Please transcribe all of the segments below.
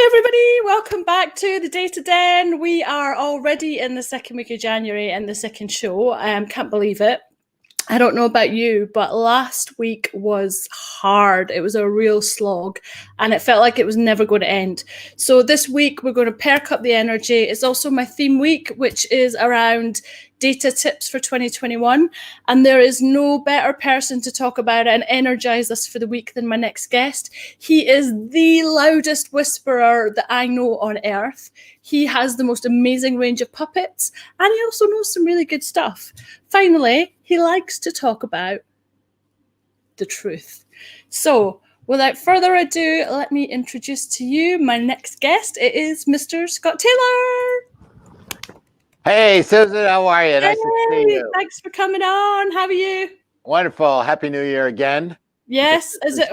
everybody, welcome back to the Data Den. We are already in the second week of January and the second show. Can't believe it. I don't know about you, but last week was hard. It was a real slog and it felt like it was never going to end. So this week we're going to perk up the energy. It's also my theme week, which is around data tips for 2021. And there is no better person to talk about it and energize us for the week than my next guest. He is the loudest whisperer that I know on earth. He has the most amazing range of puppets and he also knows some really good stuff. Finally, he likes to talk about the truth. So, without further ado, let me introduce to you my next guest. It is Mr. Scott Taylor. Hey, Susan, how are you? Nice to see you. Thanks for coming on. How are you? Wonderful. Happy New Year again. Yes. Is it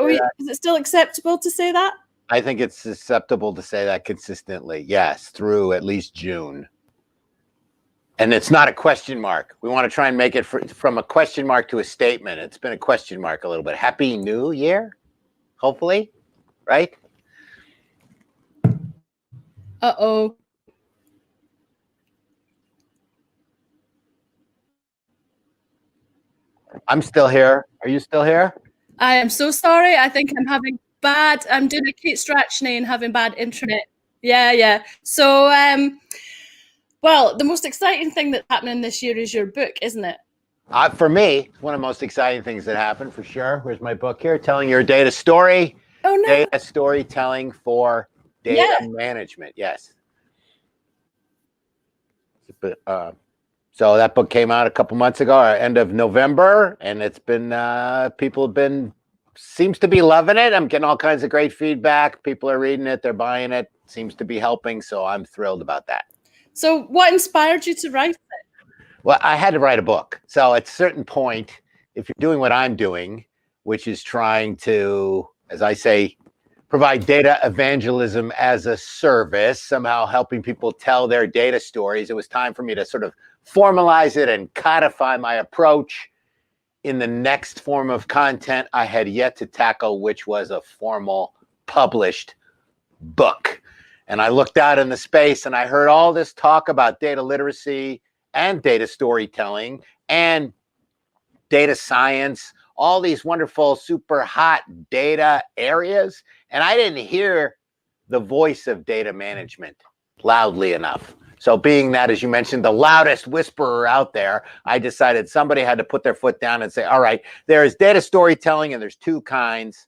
still acceptable to say that? I think it's acceptable to say that consistently. Yes, through at least June. And it's not a question mark. We want to try and make it from a question mark to a statement. It's been a question mark a little bit. Happy New Year, hopefully, right? Uh-oh. I'm still here. Are you still here? I am so sorry. I think I'm doing a Kate Strachney and having bad internet. Yeah. So, well, the most exciting thing that's happening this year is your book, isn't it? For me, it's one of the most exciting things that happened, for sure. Where's my book here? Telling Your Data Story. Oh, no. Data storytelling for data management. Yes. So that book came out a couple months ago, or end of November, and it's been, people have been, seems to be loving it. I'm getting all kinds of great feedback. People are reading it. They're buying it. Seems to be helping. So I'm thrilled about that. So what inspired you to write it? Well, I had to write a book. So at a certain point, if you're doing what I'm doing, which is trying to, as I say, provide data evangelism as a service, somehow helping people tell their data stories, it was time for me to sort of formalize it and codify my approach in the next form of content I had yet to tackle, which was a formal published book. And I looked out in the space and I heard all this talk about data literacy and data storytelling and data science, all these wonderful, super hot data areas. And I didn't hear the voice of data management loudly enough. So being that, as you mentioned, the loudest whisperer out there, I decided somebody had to put their foot down and say, all right, there is data storytelling and there's two kinds.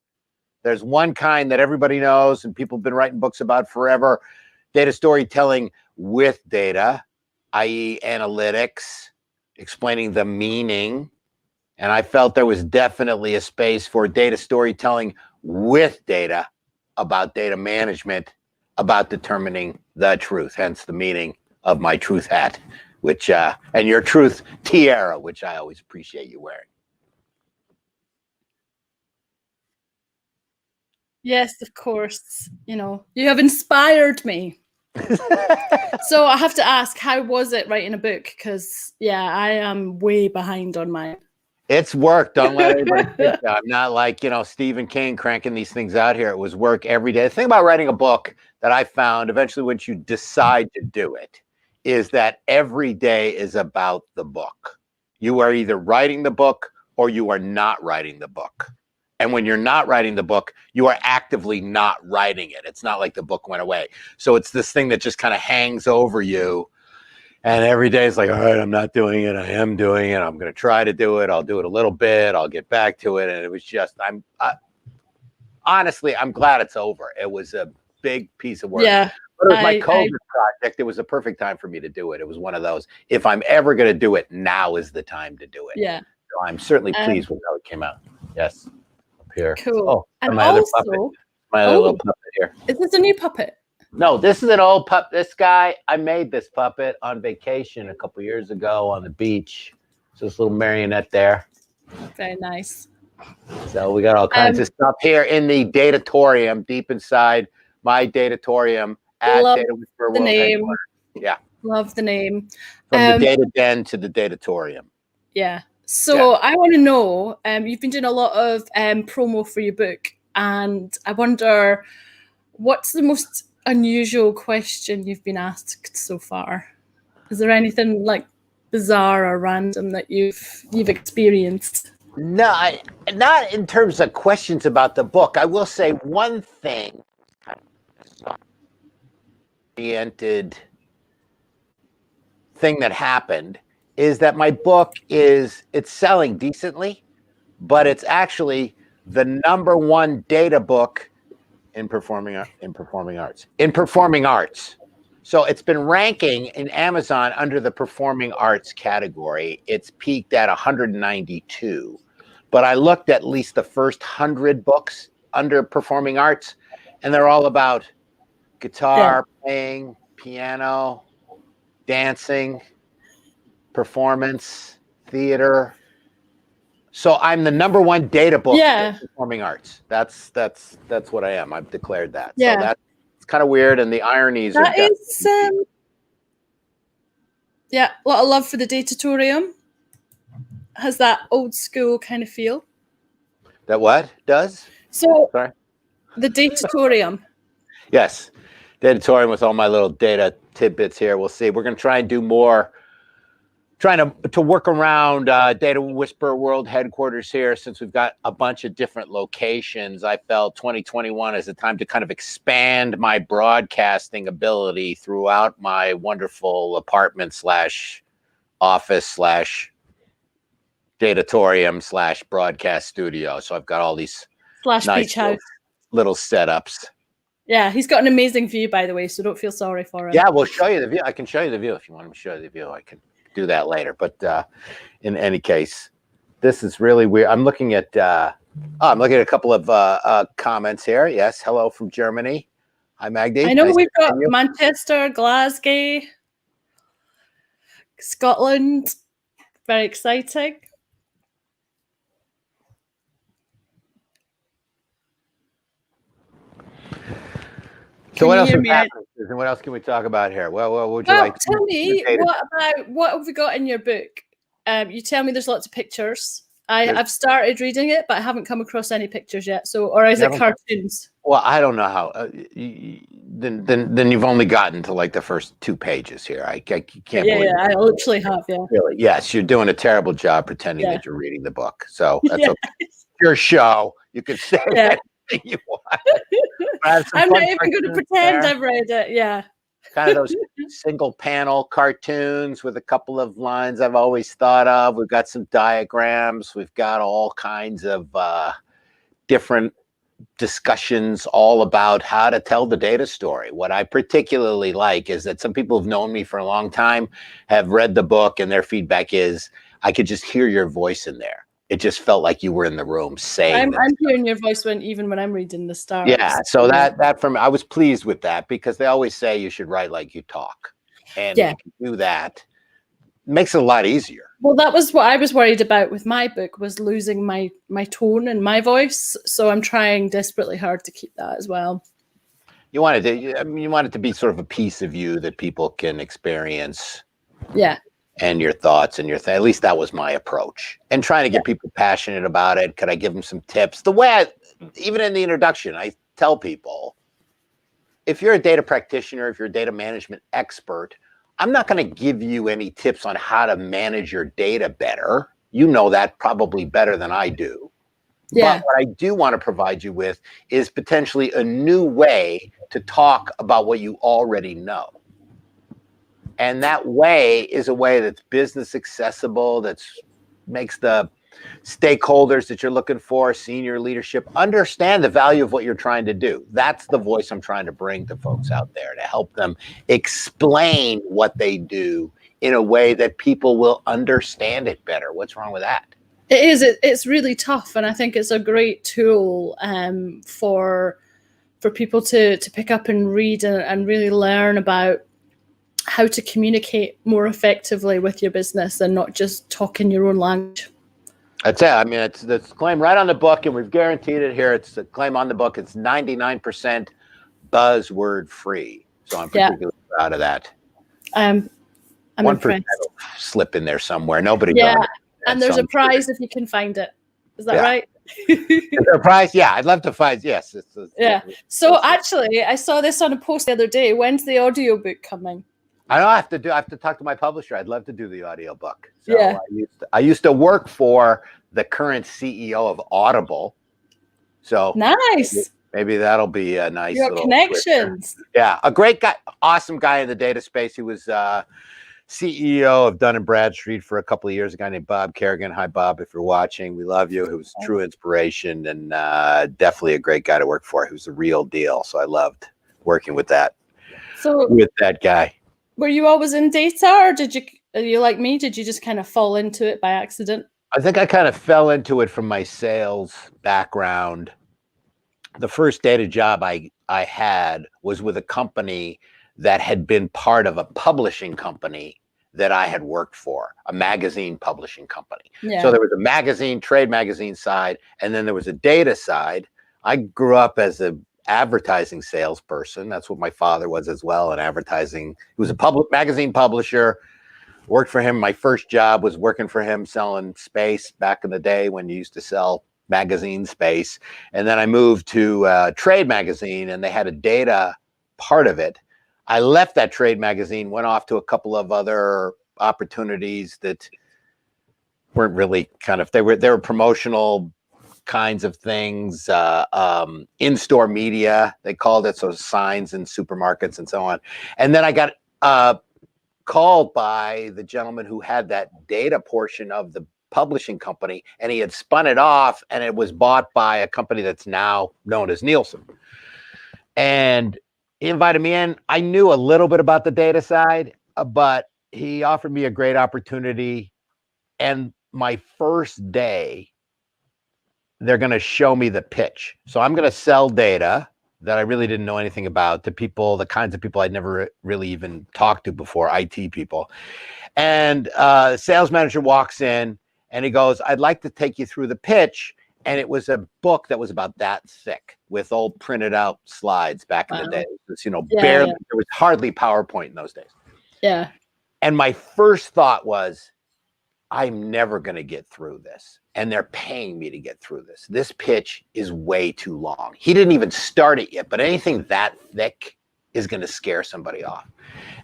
There's one kind that everybody knows and people have been writing books about forever, data storytelling with data, i.e. analytics, explaining the meaning. And I felt there was definitely a space for data storytelling with data about data management, about determining the truth, hence the meaning of my truth hat, which, and your truth tiara, which I always appreciate you wearing. Yes, of course. You know, you have inspired me. So I have to ask, how was it writing a book? Because, yeah, I am way behind on mine. It's work. Don't let anybody think that. I'm not like, Stephen King cranking these things out here. It was work every day. The thing about writing a book that I found eventually once you decide to do it is that every day is about the book. You are either writing the book or you are not writing the book. And when you're not writing the book, you are actively not writing it. It's not like the book went away. So it's this thing that just kind of hangs over you. And every day it's like, all right, I'm not doing it. I am doing it. I'm going to try to do it. I'll do it a little bit. I'll get back to it. And it was just, honestly, I'm glad it's over. It was a big piece of work. Yeah. But it was my COVID project. It was a perfect time for me to do it. It was one of those, if I'm ever going to do it, now is the time to do it. Yeah. So I'm certainly pleased with how it came out. Yes. Up here. Cool. Oh, and my also, other puppet. My other little puppet here. Is this a new puppet? No, this is an old pup. This guy, I made this puppet on vacation a couple years ago on the beach. So this little marionette there. Very nice. So we got all kinds of stuff here in the Datatorium, deep inside my Datatorium at Love Data Whisperer the World name. Headquarters. Yeah. Love the name. From the Data Den to the Datatorium. Yeah. So I want to know, you've been doing a lot of promo for your book, and I wonder what's the most unusual question you've been asked so far? Is there anything like bizarre or random that you've experienced? No, not in terms of questions about the book. I will say one thing. Oriented thing that happened is that my book it's selling decently, but it's actually the #1 data book in performing arts. So it's been ranking in Amazon under the performing arts category. It's peaked at 192. But I looked at least the first 100 books under performing arts, and they're all about guitar playing, piano, dancing, performance, theater. So I'm the #1 data book in performing arts. That's what I am. I've declared that. Yeah. So that's kind of weird, and the ironies that are is a lot of love for the Datatorium. Has that old school kind of feel. That what does? So sorry, the Datatorium. Yes, Datatorium with all my little data tidbits here. We'll see. We're going to try and do more. Trying to work around Data Whisperer World headquarters here, since we've got a bunch of different locations. I felt 2021 is a time to kind of expand my broadcasting ability throughout my wonderful apartment / office / Datatorium / broadcast studio. So I've got all these / nice beach house little setups. Yeah, he's got an amazing view, by the way, so don't feel sorry for him. Yeah, we'll show you the view. I can show you the view if you want me to show you the view. I can do that later. But in any case, this is really weird. I'm looking at I'm looking at a couple of comments here. Yes, hello from Germany. Hi, Magdi. I know we've got Manchester, Glasgow, Scotland. Very exciting. So what else is happening, Susan? What else can we talk about here? Well, what would you like? Tell me, what have we got in your book? You tell me there's lots of pictures. I've started reading it, but I haven't come across any pictures yet. So, or is it cartoons? Well, I don't know how. Then you've only gotten to like the first 2 pages here. I can't believe. Yeah, I literally have. Yeah. Really? Yes, you're doing a terrible job pretending that you're reading the book. So that's okay. Your show. You can say anything you want. I'm not even going to pretend I've read it. Yeah. Kind of those single panel cartoons with a couple of lines I've always thought of. We've got some diagrams. We've got all kinds of different discussions all about how to tell the data story. What I particularly like is that some people who've known me for a long time have read the book, and their feedback is, I could just hear your voice in there. It just felt like you were in the room saying. I'm hearing your voice even when I'm reading the stars. Yeah, so that from I was pleased with that, because they always say you should write like you talk, and if you can do that, it makes it a lot easier. Well, that was what I was worried about with my book, was losing my tone and my voice. So I'm trying desperately hard to keep that as well. You want it to be sort of a piece of you that people can experience. Yeah. And your thoughts and at least that was my approach, and trying to get people passionate about it. Could I give them some tips? The way even in the introduction, I tell people, if you're a data practitioner, if you're a data management expert, I'm not going to give you any tips on how to manage your data better. You know that probably better than I do. Yeah. But what I do want to provide you with is potentially a new way to talk about what you already know. And that way is a way that's business accessible, that makes the stakeholders that you're looking for, senior leadership, understand the value of what you're trying to do. That's the voice I'm trying to bring to folks out there, to help them explain what they do in a way that people will understand it better. What's wrong with that? It is. It's really tough, and I think it's a great tool for people to pick up and read and really learn about how to communicate more effectively with your business and not just talk in your own language. That's it. I mean, it's the claim right on the book, and we've guaranteed it here. It's the claim on the book. It's 99% buzzword free. So I'm particularly proud of that. I'm 1% slip in there somewhere. Nobody does. And there's a prize if you can find it. Is that right? Is there a prize? Yeah, I'd love to find. Yes. Yeah. So actually, I saw this on a post the other day. When's the audiobook coming? I know I have to talk to my publisher. I'd love to do the audiobook. So Yeah. I used to work for the current CEO of Audible. So nice. Maybe that'll be a nice Your little connections. Twitter. Yeah, a great guy, awesome guy in the data space. He was CEO of Dun & Bradstreet for a couple of years, a guy named Bob Kerrigan. Hi, Bob, if you're watching. We love you. He was true inspiration and definitely a great guy to work for. He was the real deal. So I loved working with that guy. Were you always in data, or are you like me? Did you just kind of fall into it by accident? I think I kind of fell into it from my sales background. The first data job I had was with a company that had been part of a publishing company that I had worked for, a magazine publishing company. Yeah. So there was a magazine, trade magazine side, and then there was a data side. I grew up as an advertising salesperson. That's what my father was as well, an advertising. He was a public magazine publisher. Worked for him. My first job was working for him selling space back in the day when you used to sell magazine space. And then I moved to trade magazine, and they had a data part of it. I left that trade magazine, went off to a couple of other opportunities that weren't really they were promotional kinds of things, in-store media, they called it, so signs in supermarkets and so on. And then I got called by the gentleman who had that data portion of the publishing company, and he had spun it off, and it was bought by a company that's now known as Nielsen. And he invited me in. I knew a little bit about the data side, but he offered me a great opportunity. And my first day, they're going to show me the pitch. So I'm going to sell data that I really didn't know anything about to people, the kinds of people I'd never really even talked to before, IT people. And the sales manager walks in and he goes, I'd like to take you through the pitch. And it was a book that was about that thick with old printed out slides back in the day. It was, barely, there was hardly PowerPoint in those days. Yeah. And my first thought was, I'm never going to get through this. And they're paying me to get through this. This pitch is way too long. He didn't even start it yet, but anything that thick is going to scare somebody off.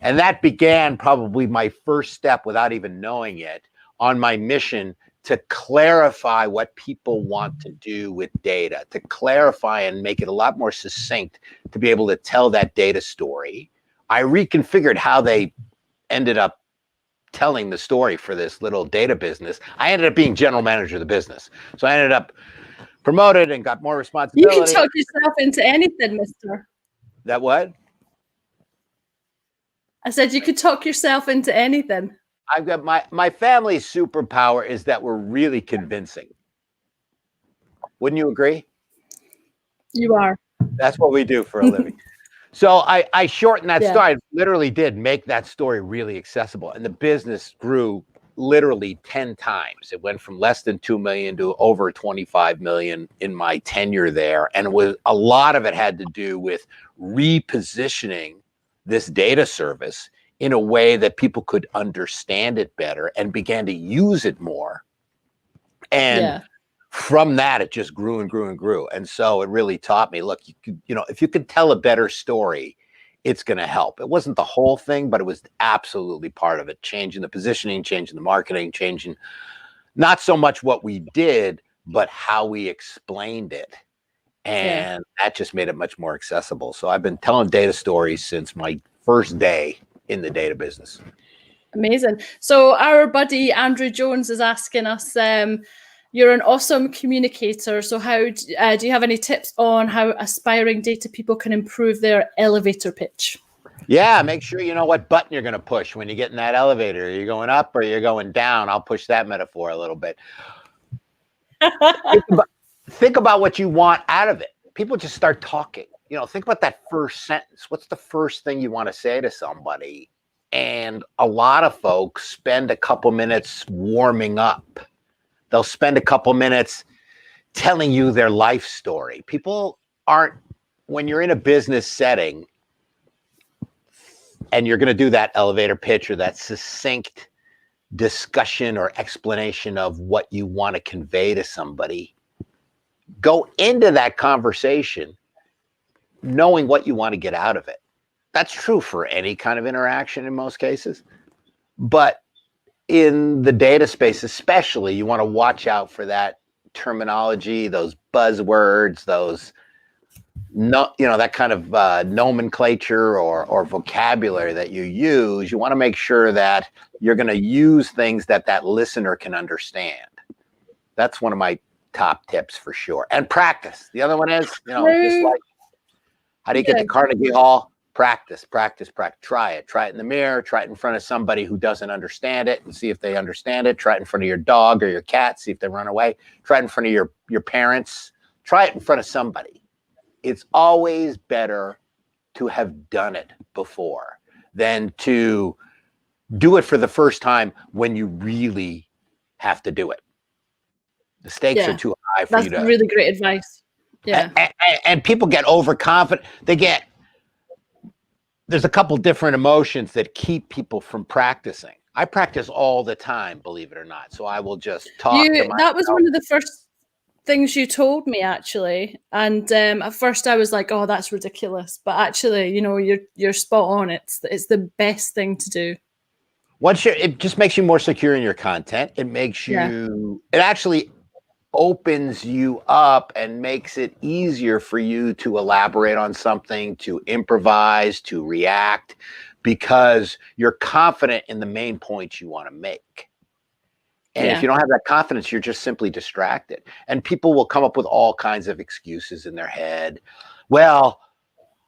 And that began probably my first step, without even knowing it, on my mission to clarify what people want to do with data, to clarify and make it a lot more succinct, to be able to tell that data story. I reconfigured how they ended up telling the story for this little data business. I ended up being general manager of the business. So I ended up promoted and got more responsibility. You can talk yourself into anything, mister. That what? I said you could talk yourself into anything. I've got my family's superpower is that we're really convincing. Wouldn't you agree? You are. That's what we do for a living. So I shortened that story. I literally did make that story really accessible. And the business grew literally 10 times. It went from less than 2 million to over 25 million in my tenure there. And it was, a lot of it had to do with repositioning this data service in a way that people could understand it better and began to use it more. And from that, it just grew and grew and grew. And so it really taught me, look, if you could tell a better story, it's going to help. It wasn't the whole thing, but it was absolutely part of it. Changing the positioning, changing the marketing, changing not so much what we did, but how we explained it. And that just made it much more accessible. So I've been telling data stories since my first day in the data business. Amazing. So our buddy Andrew Jones is asking us, you're an awesome communicator. So how do you have any tips on how aspiring data people can improve their elevator pitch? Yeah, make sure you know what button you're going to push when you get in that elevator. Are you going up or you're going down? I'll push that metaphor a little bit. Think about what you want out of it. People just start talking. Think about that first sentence. What's the first thing you want to say to somebody? And a lot of folks spend a couple minutes warming up. They'll spend a couple minutes telling you their life story. People aren't, when you're in a business setting and you're going to do that elevator pitch or that succinct discussion or explanation of what you want to convey to somebody, go into that conversation knowing what you want to get out of it. That's true for any kind of interaction in most cases. But in the data space especially, you want to watch out for that terminology, those buzzwords, those that kind of nomenclature or vocabulary that you use. You want to make sure that you're going to use things that listener can understand. That's one of my top tips for sure. And practice. The other one is, just like, how do you get to Carnegie Hall? Practice. Try it in the mirror, try it in front of somebody who doesn't understand it and see if they understand it. Try it in front of your dog or your cat, see if they run away. Try it in front of your parents. Try it in front of somebody. It's always better to have done it before than to do it for the first time when you really have to do it. The stakes are too high for you to. That's really great advice. Yeah. And people get overconfident. There's a couple different emotions that keep people from practicing. I practice all the time, believe it or not. So I will just talk to myself. That was one of the first things you told me, actually. And at first I was like, oh, that's ridiculous. But actually, you're spot on. It's the best thing to do. It just makes you more secure in your content. It makes you, it actually opens you up and makes it easier for you to elaborate on something, to improvise, to react, because you're confident in the main points you want to make. And if you don't have that confidence, you're just simply distracted. And people will come up with all kinds of excuses in their head. Well,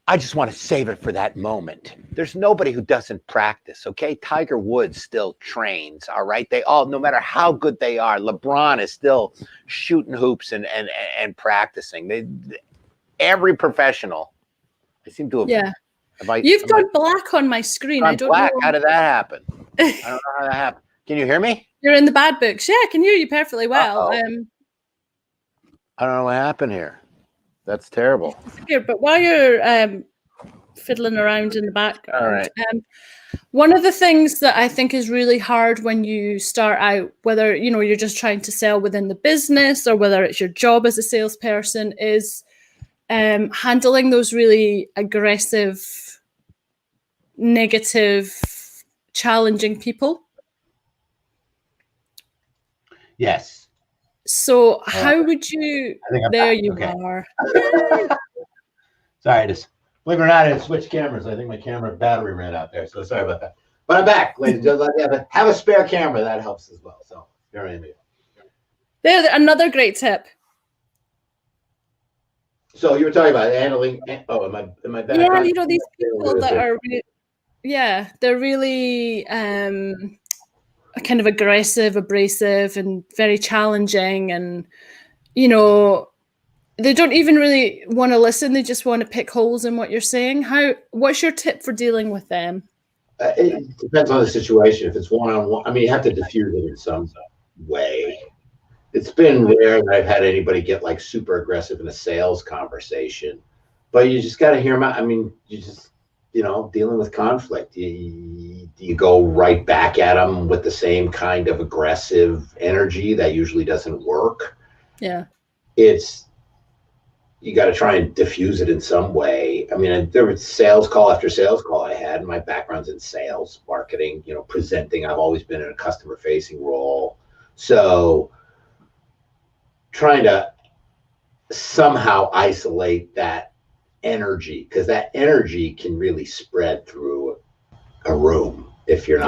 I just want to save it for that moment. There's nobody who doesn't practice, okay? Tiger Woods still trains, all right? They all, no matter how good they are, LeBron is still shooting hoops and practicing. Every professional, I seem to have. You've gone black on my screen. I don't know. How did that happen? I don't know how that happened. Can you hear me? You're in the bad books. Yeah, I can hear you perfectly well. I don't know what happened here. That's terrible. But while you're fiddling around in the background, all right. One of the things that I think is really hard when you start out, whether you're just trying to sell within the business or whether it's your job as a salesperson, is handling those really aggressive, negative, challenging people. Yes. So how would you? There you are. Sorry, believe it or not, I switched cameras. I think my camera battery ran out there, so sorry about that. But I'm back, ladies and gentlemen. Have a spare camera. That helps as well. So there There's another great tip. So you were talking about handling. Oh, am I back? Yeah, these people that are. They're really kind of aggressive, abrasive, and very challenging, and they don't even really want to listen. They just want to pick holes in what you're saying. What's your tip for dealing with them? It depends on the situation. If it's one-on-one, you have to diffuse it in some way. It's been rare that I've had anybody get like super aggressive in a sales conversation, but you just got to hear them out. You just, dealing with conflict, you go right back at them with the same kind of aggressive energy. That usually doesn't work. Yeah. You got to try and diffuse it in some way. There was sales call after sales call I had. My background's in sales, marketing, presenting. I've always been in a customer facing role. So trying to somehow isolate that energy, because that energy can really spread through a room if you're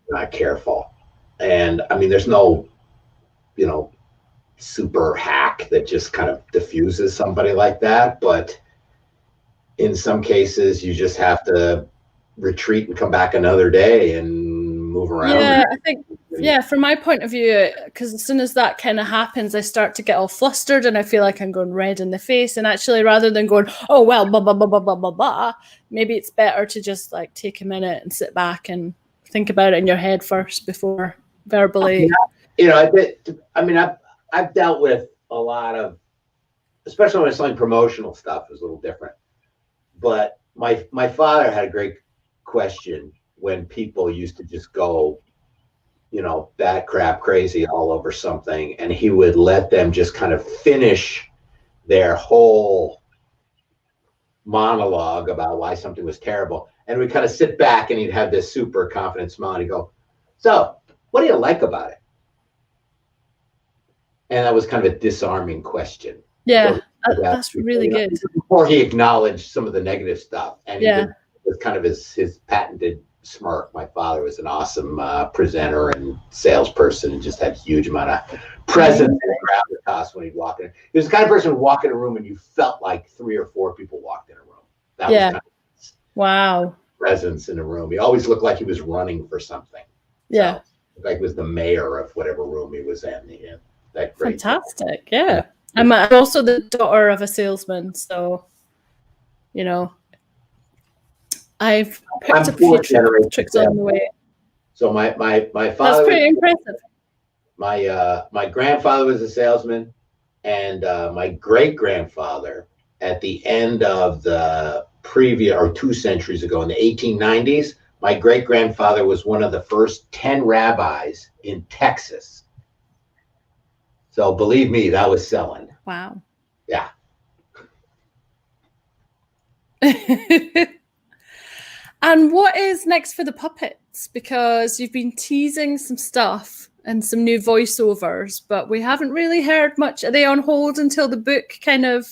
not careful. And there's no, super hack that just kind of diffuses somebody like that. But in some cases, you just have to retreat and come back another day and move around. Yeah, I think, from my point of view, because as soon as that kind of happens, I start to get all flustered and I feel like I'm going red in the face. And actually, rather than going, oh, well, blah, blah, blah, blah, blah, blah, blah, maybe it's better to just like take a minute and sit back and think about it in your head first before verbally. I've dealt with a lot of, especially when I'm selling promotional stuff, is a little different. But my father had a great question when people used to just go, bat crap crazy all over something, and he would let them just kind of finish their whole monologue about why something was terrible. And we kind of sit back and he'd have this super confident smile and he'd go, so what do you like about it? And that was kind of a disarming question. Yeah, so that's really good. Before he acknowledged some of the negative stuff. And he did, with kind of his patented smirk. My father was an awesome presenter and salesperson and just had a huge amount of presence and gravitas when he'd walk in. He was the kind of person who'd walk in a room and you felt like 3 or 4 people walked in a room. That was kind of wow. Presence in a room. He always looked like he was running for something. Yeah. So, like he was the mayor of whatever room he was in. That great. Fantastic. Yeah. I'm also the daughter of a salesman, so you know, I've picked up a few tricks on the way. So my father. That's pretty impressive. My grandfather was a salesman, and my great grandfather at the end of the previous, or 2 centuries ago, in the 1890s, my great grandfather was one of the first 10 rabbis in Texas. So believe me, that was selling. Wow. Yeah. And what is next for the puppets? Because you've been teasing some stuff and some new voiceovers, but we haven't really heard much. Are they on hold until the book kind of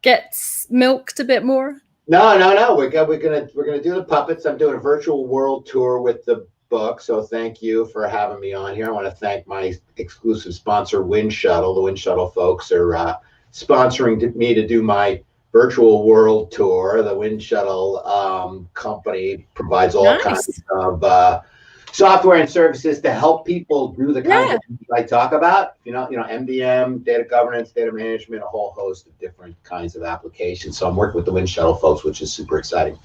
gets milked a bit more? No. We're gonna do the puppets. I'm doing a virtual world tour with the book, so thank you for having me on here. I want to thank my exclusive sponsor, Wind Shuttle. The Wind Shuttle folks are sponsoring me to do my virtual world tour. The Wind Shuttle company provides all kinds of software and services to help people do the kinds of things I talk about. You know, MDM, data governance, data management, a whole host of different kinds of applications. So I'm working with the Wind Shuttle folks, which is super exciting.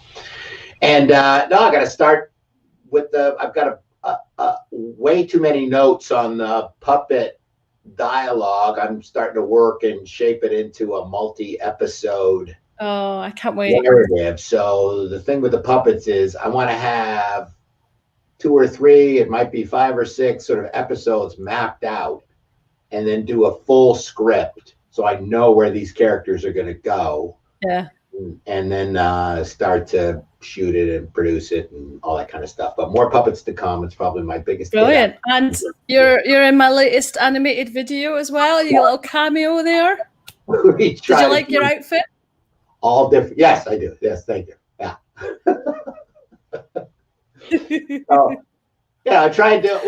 And I got to start with I've got a way too many notes on the puppet dialogue. I'm starting to work and shape it into a multi-episode. Oh, I can't wait. Narrative. So the thing with the puppets is I want to have 2 or 3, it might be 5 or 6 sort of episodes mapped out, and then do a full script so I know where these characters are going to go. Yeah. And then start to shoot it and produce it and all that kind of stuff. But more puppets to come. It's probably my biggest. Brilliant. And you're in my latest animated video as well. You little cameo there. Did you like your outfit? All different. Yes, I do. Yes, thank you. Yeah. Yeah, I tried to.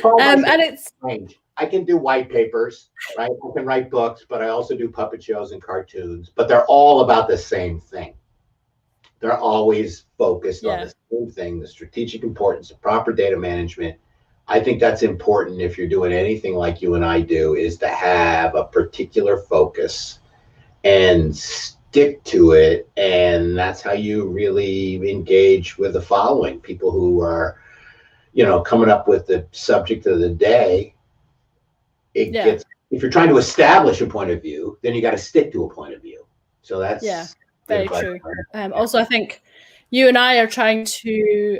Well, and it's strange. I can do white papers, right? I can write books, but I also do puppet shows and cartoons. But they're all about the same thing. They're always focused on the same thing: the strategic importance of proper data management. I think that's important if you're doing anything like you and I do, is to have a particular focus and stick to it. And that's how you really engage with the following people who are, coming up with the subject of the day. It gets, if you're trying to establish a point of view, then you got to stick to a point of view. So that's very true. Also, I think you and I are trying to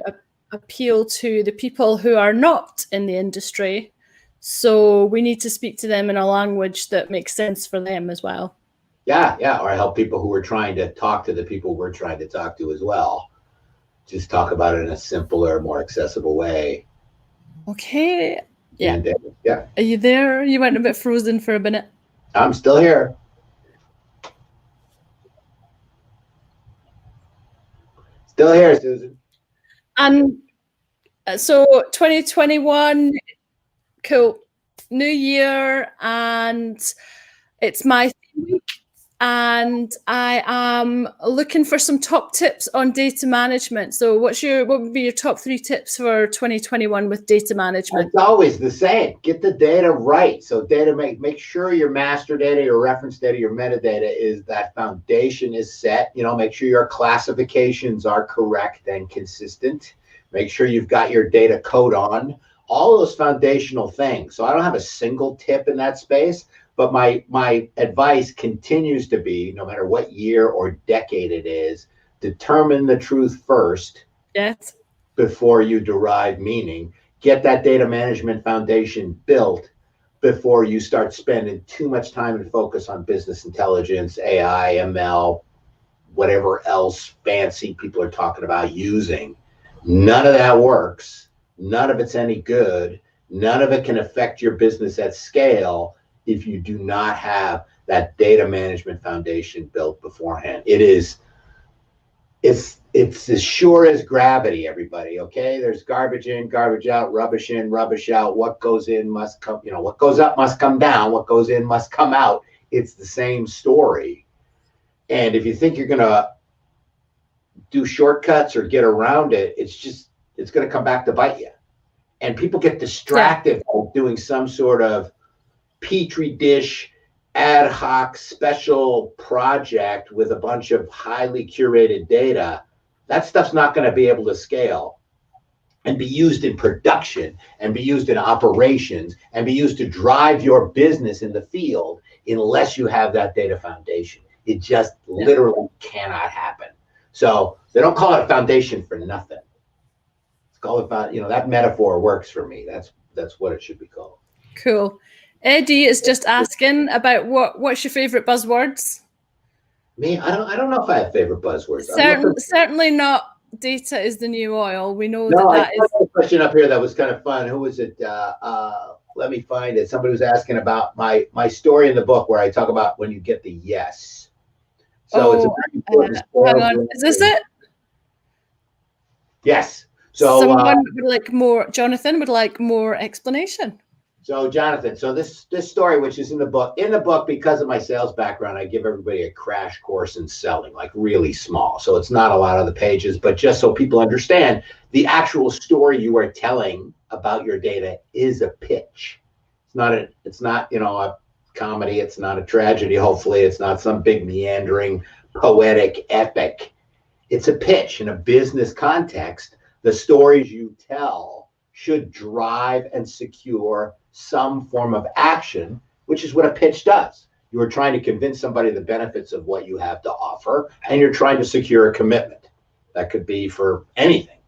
appeal to the people who are not in the industry. So we need to speak to them in a language that makes sense for them as well. Yeah. Or help people who are trying to talk to the people we're trying to talk to as well. Just talk about it in a simpler, more accessible way. Okay. Yeah. And, Are you there? You went a bit frozen for a minute. I'm still here. Still here, Susan. And so 2021, cool. New year, and it's my week. And I am looking for some top tips on data management. So what would be your top 3 tips for 2021 with data management? It's always the same. Get the data right. So make sure your master data, your reference data, your metadata is that foundation is set. Make sure your classifications are correct and consistent. Make sure you've got your data code on. All those foundational things. So I don't have a single tip in that space. But my advice continues to be, no matter what year or decade it is, determine the truth first. Yes. Before you derive meaning. Get that data management foundation built before you start spending too much time and focus on business intelligence, AI, ML, whatever else fancy people are talking about using. None of that works. None of it's any good. None of it can affect your business at scale if you do not have that data management foundation built beforehand. It's as sure as gravity, everybody. Okay, there's garbage in, garbage out, rubbish in, rubbish out. What goes in must come, what goes up must come down, what goes in must come out. It's the same story. And if you think you're gonna do shortcuts or get around it, it's gonna come back to bite you. And people get distracted by doing some sort of petri dish ad hoc special project with a bunch of highly curated data. That stuff's not going to be able to scale and be used in production and be used in operations and be used to drive your business in the field unless you have that data foundation. It just literally cannot happen. So they don't call it a foundation for nothing. It's called that metaphor works for me. That's what it should be called. Cool. Eddie is just asking about what's your favorite buzzwords? Me, I don't know if I have favorite buzzwords. Certainly not data is the new oil. We know that is a question up here that was kind of fun. Who was it? Let me find it. Somebody was asking about my story in the book where I talk about when you get the yes. So it's a very important story. Hang on. Is this it? Yes. So someone would like more. Jonathan would like more explanation. So Jonathan, this story, which is in the book, because of my sales background, I give everybody a crash course in selling, like really small. So it's not a lot of the pages, but just so people understand, the actual story you are telling about your data is a pitch. It's not a comedy. It's not a tragedy. Hopefully it's not some big meandering poetic epic. It's a pitch in a business context. The stories you tell should drive and secure some form of action, which is what a pitch does. You are trying to convince somebody the benefits of what you have to offer, and you're trying to secure a commitment. That could be for anything.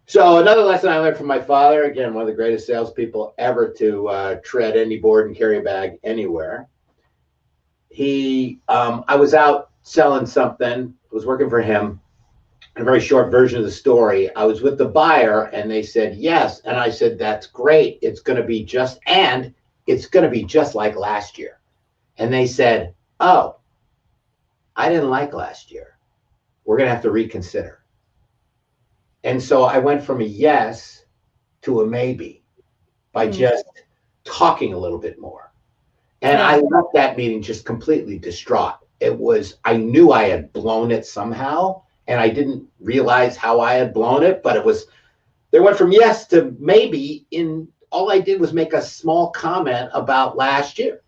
So another lesson I learned from my father, again, one of the greatest salespeople ever to tread any board and carry a bag anywhere. I was out selling something, was working for him. A very short version of the story. I was with the buyer and they said yes. And I said, that's great. It's going to be just like last year. And they said, oh, I didn't like last year. We're going to have to reconsider. And so I went from a yes to a maybe by just talking a little bit more. And I left that meeting just completely distraught. I knew I had blown it somehow. And I didn't realize how I had blown it, but they went from yes to maybe. All I did was make a small comment about last year.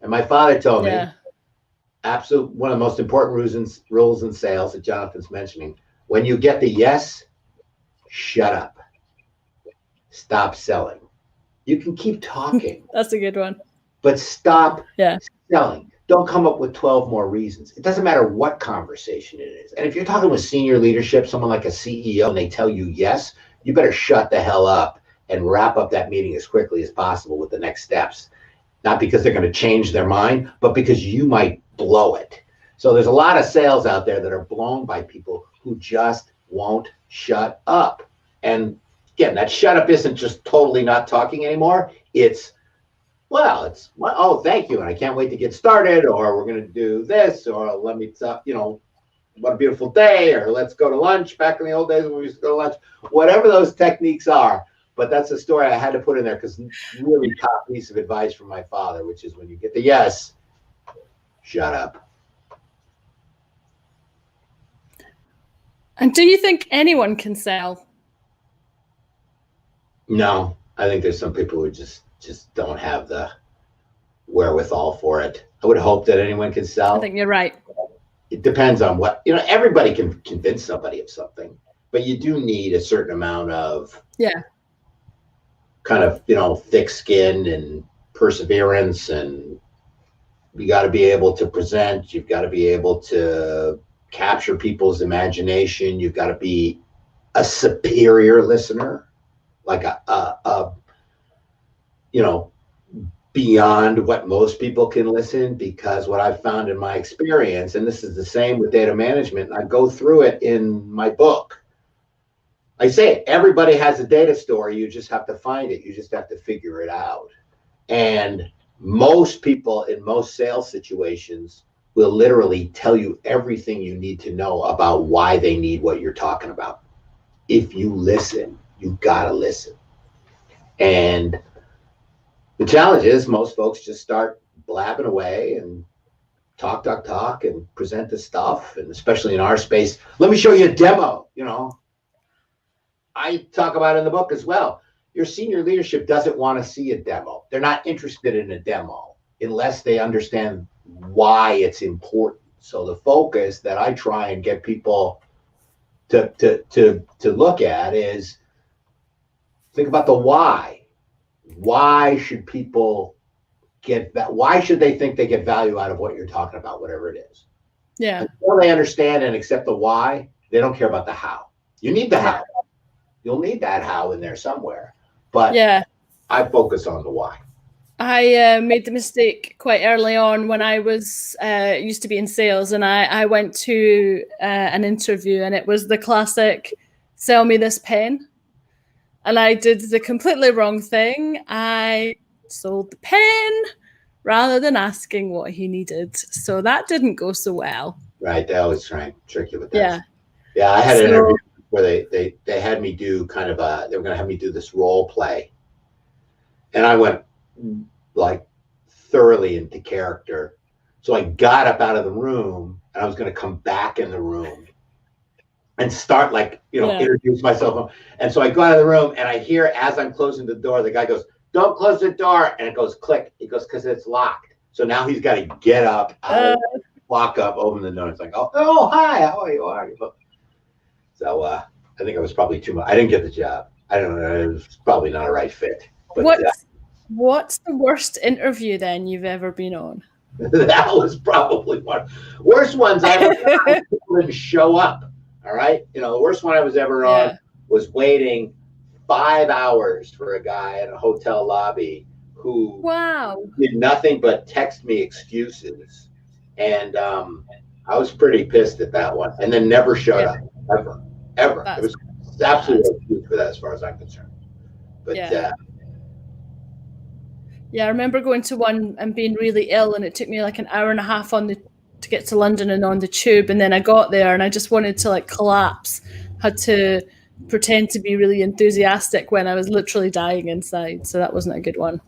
And my father told me, one of the most important rules in sales that Jonathan's mentioning, when you get the yes, shut up. Stop selling. You can keep talking. That's a good one. But stop selling. Don't come up with 12 more reasons. It doesn't matter what conversation it is. And if you're talking with senior leadership, someone like a CEO, and they tell you yes, you better shut the hell up and wrap up that meeting as quickly as possible with the next steps. Not because they're going to change their mind, but because you might blow it. So there's a lot of sales out there that are blown by people who just won't shut up. And again, that shut up isn't just totally not talking anymore. Oh, thank you. And I can't wait to get started, or we're going to do this, or let me talk, what a beautiful day, or let's go to lunch. Back in the old days when we used to go to lunch, whatever those techniques are. But that's a story I had to put in there because really top piece of advice from my father, which is when you get the yes, shut up. And do you think anyone can sell? No, I think there's some people who just don't have the wherewithal for it. I would hope that anyone can sell. I think you're right. It depends on what, everybody can convince somebody of something, but you do need a certain amount of kind of, thick skin and perseverance, and you got to be able to present. You've got to be able to capture people's imagination. You've got to be a superior listener, like you know, beyond what most people can listen, because what I've found in my experience, and this is the same with data management, and I go through it in my book. I say everybody has a data story. You just have to find it. You just have to figure it out. And most people in most sales situations will literally tell you everything you need to know about why they need what you're talking about. If you listen, you gotta listen. And the challenge is most folks just start blabbing away and talk, and present the stuff. And especially in our space, let me show you a demo. You know, I talk about it in the book as well. Your senior leadership doesn't want to see a demo. They're not interested in a demo unless they understand why it's important. So the focus that I try and get people to look at is think about the why. Why should people get that? Why should they think they get value out of what you're talking about, whatever it is? Yeah. Until they understand and accept the why, they don't care about the how. You need the how. You'll need that how in there somewhere. But yeah, I focus on the why. I made the mistake quite early on when I was used to be in sales, and I went to an interview, and it was the classic sell me this pen. And I did the completely wrong thing. I sold the pen rather than asking what he needed. So that didn't go so well. Right. They always try and trick you with that. Yeah. Yeah. I had an interview where they had me do kind of they were going to have me do this role play. And I went like thoroughly into character. So I got up out of the room and I was going to come back in the room and start introduce myself. And so I go out of the room and I hear as I'm closing the door, the guy goes, "Don't close the door." And it goes click. He goes, "Because it's locked." So now he's got to get up, walk up, open the door. It's like, oh, hi, how are you? So I think I was probably too much. I didn't get the job. I don't know. It was probably not a right fit. But what's the worst interview then you've ever been on? That was probably one. Worst ones I ever done. People didn't show up. All right. You know, the worst one I was ever on was waiting 5 hours for a guy in a hotel lobby who did nothing but text me excuses. And I was pretty pissed at that one. And then never showed up. Ever. It was absolutely no excuse for that as far as I'm concerned. But I remember going to one and being really ill, and it took me like an hour and a half to get to London and on the tube, and then I got there and I just wanted to like collapse. Had to pretend to be really enthusiastic when I was literally dying inside. So that wasn't a good one.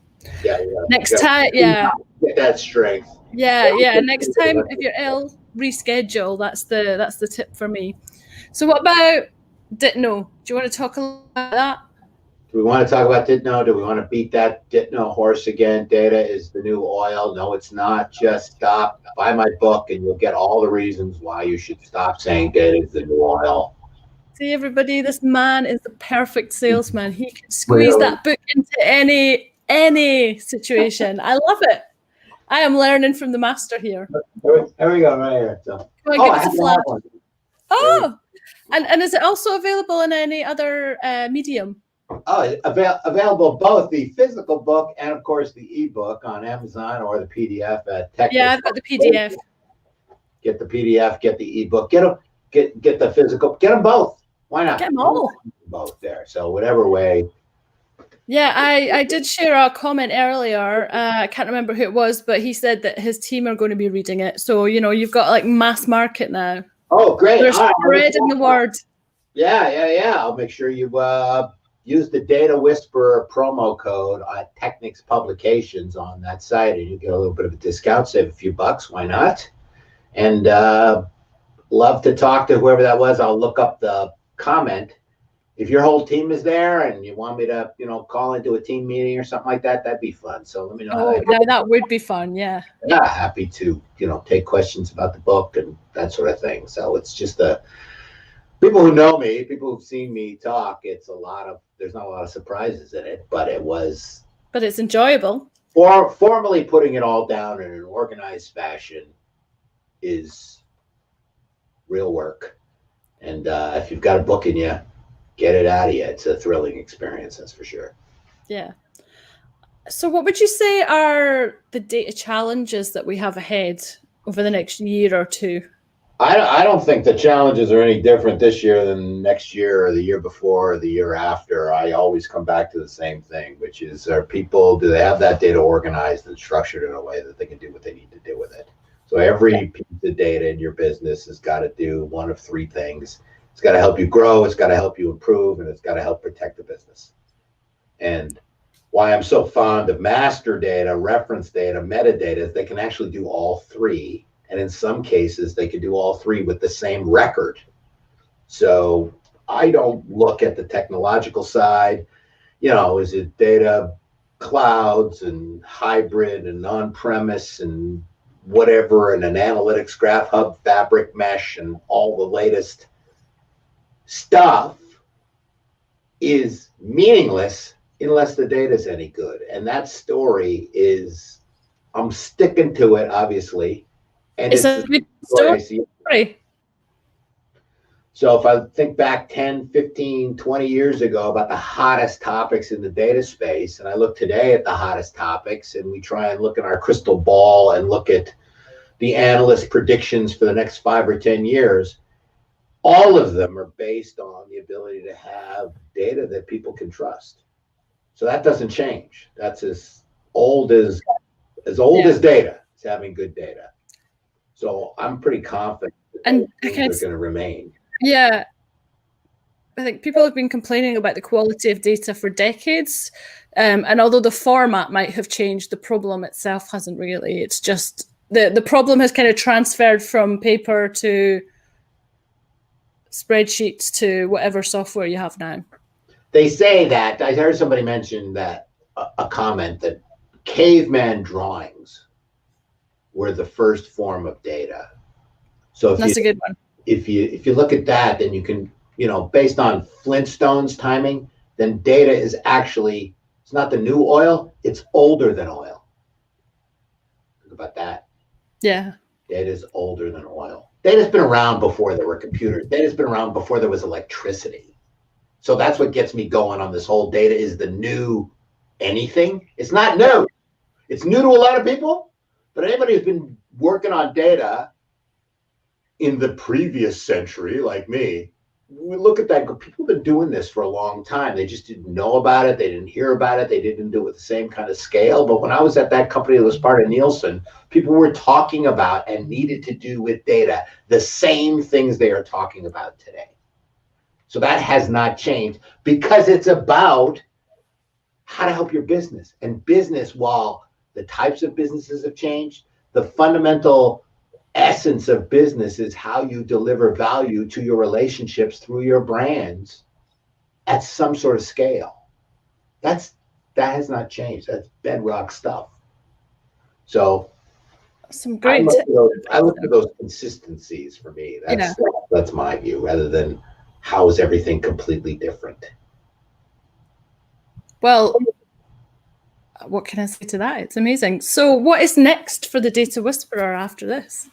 Next time, get that strength. Next time, if you're ill, reschedule. That's the tip for me. So what about Ditno? Do you want to talk about that? Do we want to talk about Ditno? Do we want to beat that Ditno horse again? Data is the new oil. No, it's not. Just stop. Buy my book and you'll get all the reasons why you should stop saying data is the new oil. See, everybody, this man is the perfect salesman. He can squeeze that book into any situation. I love it. I am learning from the master here. There we go, right here. So, come on, give us a flash. Oh, and is it also available in any other medium? Oh, available both the physical book and, of course, the ebook on Amazon or the PDF at Tech. Yeah, I've got the PDF. Get the PDF, get the ebook, get the physical, get them both. Why not? Get them all. Both there. So whatever way. Yeah, I did share a comment earlier. I can't remember who it was, but he said that his team are going to be reading it. So, you know, you've got like mass market now. Oh, great. There's spreading the word. Yeah. I'll make sure you use the Data Whisperer promo code at Technics Publications on that site, and you get a little bit of a discount, save a few bucks. Why not? And love to talk to whoever that was. I'll look up the comment. If your whole team is there and you want me to, call into a team meeting or something like that, that'd be fun. So let me know. That would be fun. Yeah. Yeah. Happy to, take questions about the book and that sort of thing. So it's just people who know me, people who've seen me talk, there's not a lot of surprises in it, but it's enjoyable. Formally putting it all down in an organized fashion is real work. And if you've got a book in you, get it out of you. It's a thrilling experience, that's for sure. Yeah. So what would you say are the data challenges that we have ahead over the next year or two? I don't think the challenges are any different this year than next year or the year before or the year after. I always come back to the same thing, which is, do they have that data organized and structured in a way that they can do what they need to do with it? So every piece of data in your business has got to do one of three things. It's got to help you grow, it's got to help you improve, and it's got to help protect the business. And why I'm so fond of master data, reference data, metadata is they can actually do all three. And in some cases, they can do all three with the same record. So I don't look at the technological side, is it data clouds and hybrid and on-premise and whatever, and an analytics graph hub, fabric mesh, and all the latest stuff is meaningless unless the data is any good. And that story is, I'm sticking to it, obviously. And it's a good story. So if I think back 10, 15, 20 years ago about the hottest topics in the data space, and I look today at the hottest topics, and we try and look at our crystal ball and look at the analyst predictions for the next 5 or 10 years, all of them are based on the ability to have data that people can trust. So that doesn't change. That's as old as data. It's having good data. So I'm pretty confident that they're going to remain. Yeah. I think people have been complaining about the quality of data for decades. And although the format might have changed, the problem itself hasn't really. It's just the problem has kind of transferred from paper to spreadsheets to whatever software you have now. They say that, I heard somebody mention that, a comment that caveman drawings were the first form of data. So that's a good one. If you look at that, then you can, based on Flintstones timing, then data is actually, it's not the new oil, it's older than oil. Think about that. Yeah. Data is older than oil. Data's been around before there were computers. Data's been around before there was electricity. So that's what gets me going on this whole data is the new anything. It's not new. It's new to a lot of people, but anybody who's been working on data in the previous century, like me, we look at that. People have been doing this for a long time. They just didn't know about it. They didn't hear about it. They didn't do it with the same kind of scale. But when I was at that company that was part of Nielsen, people were talking about and needed to do with data the same things they are talking about today. So that has not changed because it's about how to help your business. And business, while the types of businesses have changed, the fundamental essence of business is how you deliver value to your relationships through your brands at some sort of scale. That has not changed. That's bedrock stuff. So some great I look for those consistencies for me. That's my view, rather than how is everything completely different. Well, what can I say to that? It's amazing. So what is next for the Data Whisperer after this?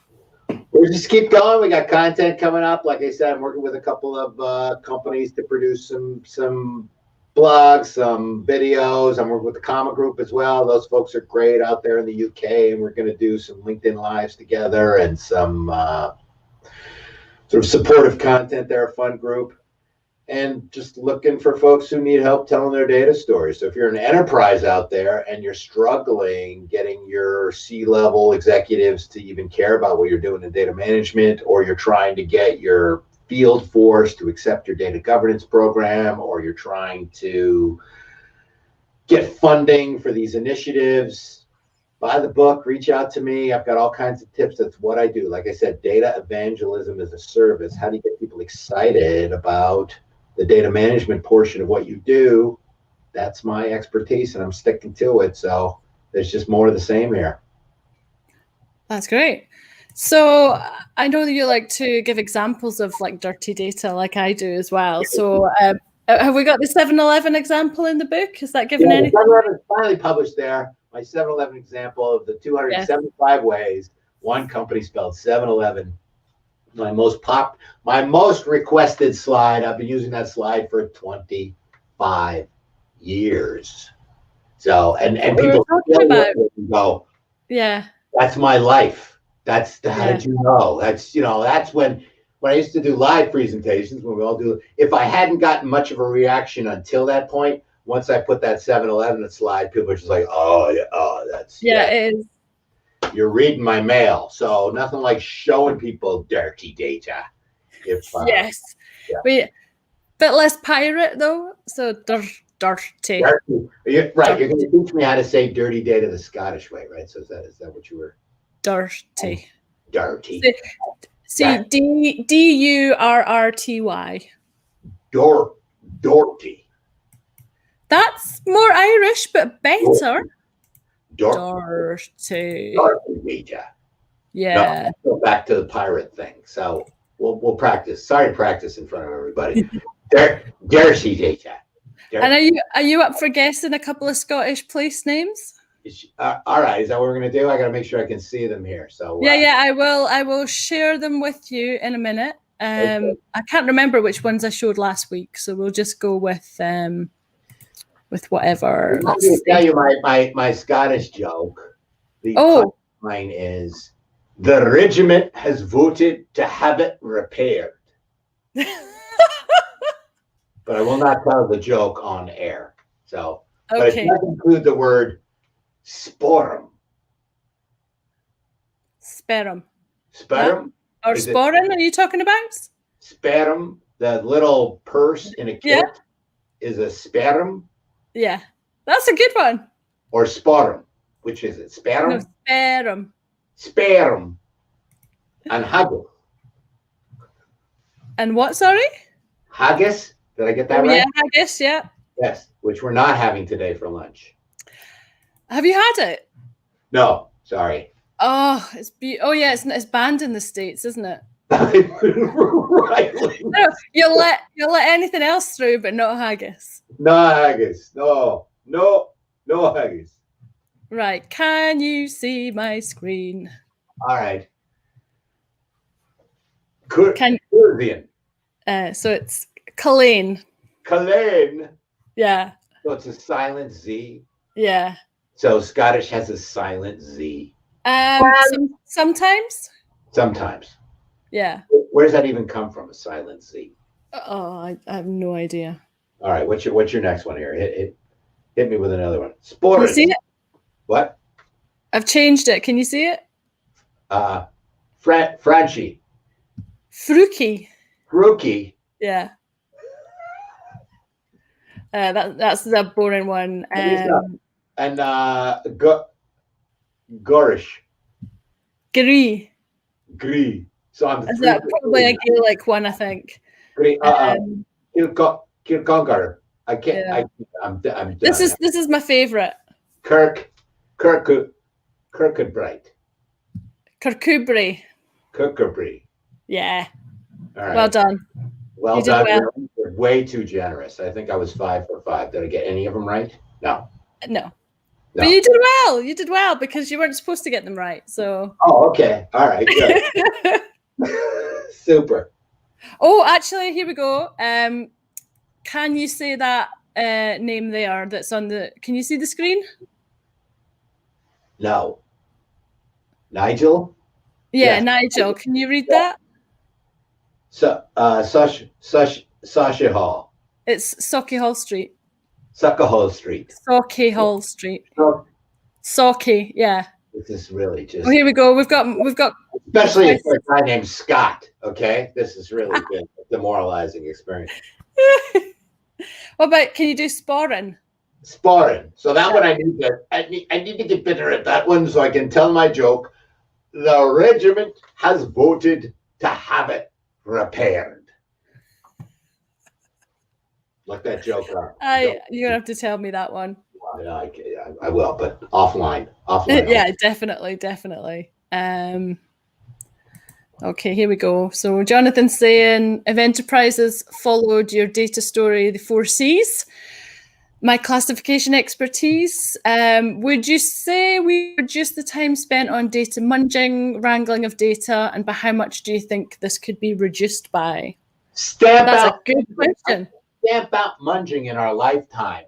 We'll just keep going. We got content coming up. Like I said, I'm working with a couple of companies to produce some blogs, some videos. I'm working with the Comma Group as well. Those folks are great out there in the UK, and we're going to do some LinkedIn Lives together and some sort of supportive content. They're a fun group. And just looking for folks who need help telling their data stories. So if you're an enterprise out there and you're struggling getting your C-level executives to even care about what you're doing in data management, or you're trying to get your field force to accept your data governance program, or you're trying to get funding for these initiatives, buy the book, reach out to me. I've got all kinds of tips. That's what I do. Like I said, data evangelism is a service. How do you get people excited about the data management portion of what you do? That's my expertise, and I'm sticking to it. So there's just more of the same here. That's great. So I know that you like to give examples of like dirty data, like I do as well. So have we got the 7-Eleven example in the book? Is that given anything? 7-Eleven is finally published there. My 7-Eleven example of the 275 ways one company spelled 7-Eleven. My most requested slide. I've been using that slide for 25 years. So, and What we were people talking still about. look at it and go, Yeah. that's my life. That's how Yeah. did you know? That's, that's when I used to do live presentations, when we all do, if I hadn't gotten much of a reaction until that point, once I put that 7-Eleven slide, people are just like, oh, yeah, oh, that's, Yeah, it is. you're reading my mail. So nothing like showing people dirty data. If Yes. yeah. Bit less pirate though. So dirty. Dirty. Right, you're going to teach me how to say dirty data the Scottish way, right? So is that what you were? Dirty. Dirty. See, Durrty. Dorty. That's more Irish, but better. Dirty. Yeah. No, go back to the pirate thing. So we'll practice. Sorry to practice in front of everybody. Dirty data. And are you up for guessing a couple of Scottish place names? All right. Is that what we're going to do? I got to make sure I can see them here. So yeah, I will share them with you in a minute. Okay. I can't remember which ones I showed last week, so we'll just go with whatever. Let me tell you my Scottish joke. The line is, the regiment has voted to have it repaired. But I will not tell the joke on air. So, but it does include the word sporum. Sperum. Sperum? Or sporin, are you talking about? Sperum, the little purse in a kit, is a sperum. Yeah, that's a good one. Or sporum. Which is it? Sperum? No, sperum. Sperum. And haggis. And what, sorry? Haggis? Did I get that right? Yeah, haggis, yeah. Yes, which we're not having today for lunch. Have you had it? No, sorry. Oh, it's banned in the States, isn't it? Right. No, you'll let anything else through, but not haggis. No haggis. No haggis. Right. Can you see my screen? All right. Curvian. So it's Culane. Culane. Yeah. So it's a silent Z. Yeah. So Scottish has a silent Z. Sometimes. Sometimes. Yeah. Where does that even come from? A silent Z. Oh, I have no idea. All right. What's your next one here? Hit me with another one. Sporin. Can you see it? What? I've changed it. Can you see it? Franchi. Fruki. Fruki. Yeah. That's the boring one. And Gorish. Gree. So I'm probably a Gaelic one, I think. Kilcongar. I can't. Yeah. I'm done. This is my favorite. Kirkcudbright. Kirkcudbright. Yeah. All right. Well done. Well done. You're way too generous. I think I was 5 for 5. Did I get any of them right? No. But you did well. You did well because you weren't supposed to get them right. So. Oh, okay. All right. Good. Super. Oh, actually, here we go. Can you say that name there? That's on the. Can you see the screen? No. Nigel. Yeah, yes. Nigel. Can you read that? So, Sasha Hall. It's Sauchiehall Street. Sauchiehall Street. Sauchiehall Street. Sauchi, yeah. This is really just. Oh, here we go. We've got. Especially if a guy named Scott. Okay, this is really been a demoralizing experience. What about? Can you do sporran? Sporran. So that one I need to get better at that one so I can tell my joke. The regiment has voted to have it repaired. Look that joke up. You're gonna have to tell me that one. I will, but offline. Yeah, definitely. Okay, here we go. So Jonathan's saying, if enterprises followed your data story, the 4 C's, my classification expertise, would you say we reduce the time spent on data munging, wrangling of data, and by how much do you think this could be reduced by? That's a good question. Stamp out munging in our lifetime.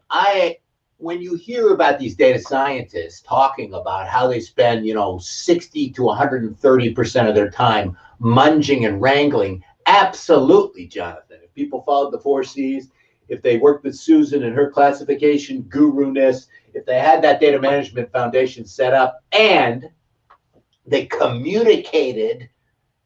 when you hear about these data scientists talking about how they spend, 60 to 130% of their time munging and wrangling, absolutely, Jonathan. If people followed the 4 C's, if they worked with Susan and her classification guru-ness, if they had that data management foundation set up and they communicated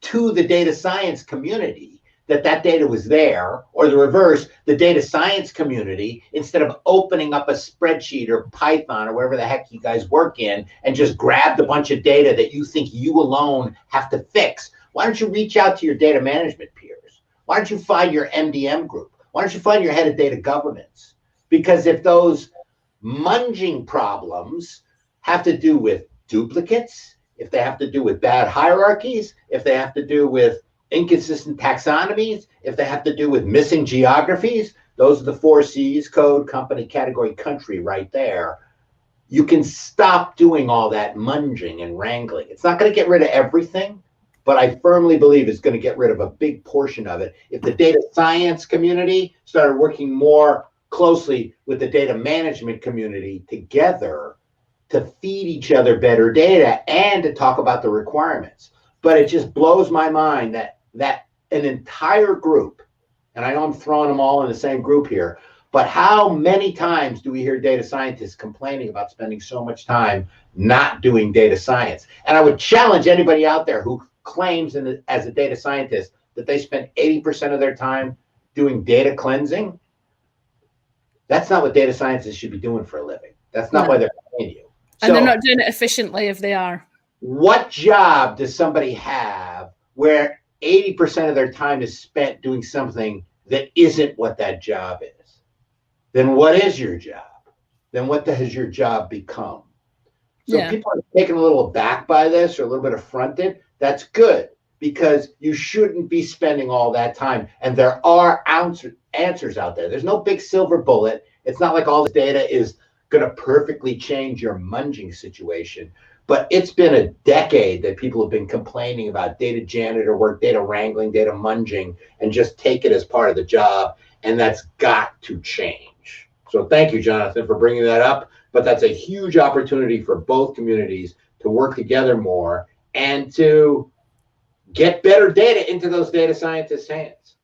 to the data science community that data was there, or the reverse, the data science community, instead of opening up a spreadsheet or Python or wherever the heck you guys work in and just grabbed a bunch of data that you think you alone have to fix, why don't you reach out to your data management peers? Why don't you find your MDM group? Why don't you find your head of data governance? Because if those munging problems have to do with duplicates, if they have to do with bad hierarchies, if they have to do with inconsistent taxonomies, if they have to do with missing geographies, those are the 4 C's: code, company, category, country, right there. You can stop doing all that munging and wrangling. It's not going to get rid of everything, but I firmly believe it's going to get rid of a big portion of it. If the data science community started working more closely with the data management community together to feed each other better data and to talk about the requirements. But it just blows my mind that an entire group, and I know I'm throwing them all in the same group here, but how many times do we hear data scientists complaining about spending so much time not doing data science? And I would challenge anybody out there who claims as a data scientist that they spend 80% of their time doing data cleansing. That's not what data scientists should be doing for a living. That's not why they're paying you. And they're not doing it efficiently if they are. What job does somebody have where 80% of their time is spent doing something that isn't what that job is? Then what is your job? Then what has your job become? So people are taken a little aback by this or a little bit affronted. That's good, because you shouldn't be spending all that time. And there are answers out there. There's no big silver bullet. It's not like all the data is going to perfectly change your munging situation. But it's been a decade that people have been complaining about data janitor work, data wrangling, data munging, and just take it as part of the job. And that's got to change. So thank you, Jonathan, for bringing that up. But that's a huge opportunity for both communities to work together more and to get better data into those data scientists' hands.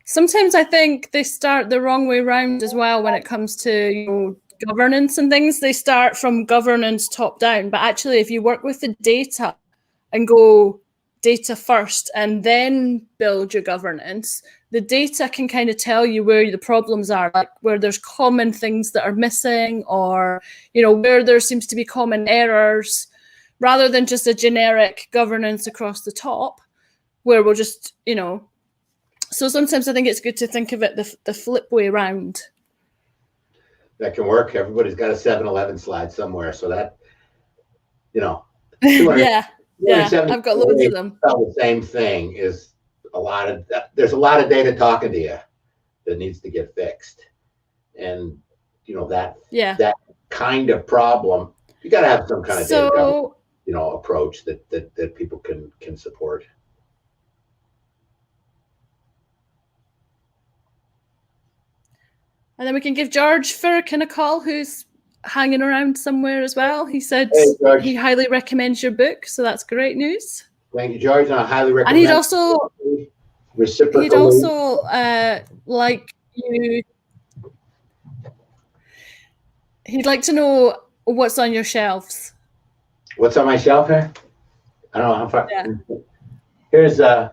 Sometimes I think they start the wrong way around as well when it comes to governance and things. They start from governance top down, but actually if you work with the data and go data first and then build your governance, the data can kind of tell you where the problems are, like where there's common things that are missing, or where there seems to be common errors, rather than just a generic governance across the top where we'll just so sometimes I think it's good to think of it the flip way around. That can work. Everybody's got a 7-Eleven slide somewhere, so that yeah, I've got loads of them. The same thing is there's a lot of data talking to you that needs to get fixed, and that kind of problem, you got to have some kind of data approach that people can support. And then we can give George Firkin a call, who's hanging around somewhere as well. He said he highly recommends your book, so that's great news. Thank you, George. I highly recommend. And he'd also like you. He'd like to know what's on your shelves. What's on my shelf here? I don't know how far. Yeah. Here's I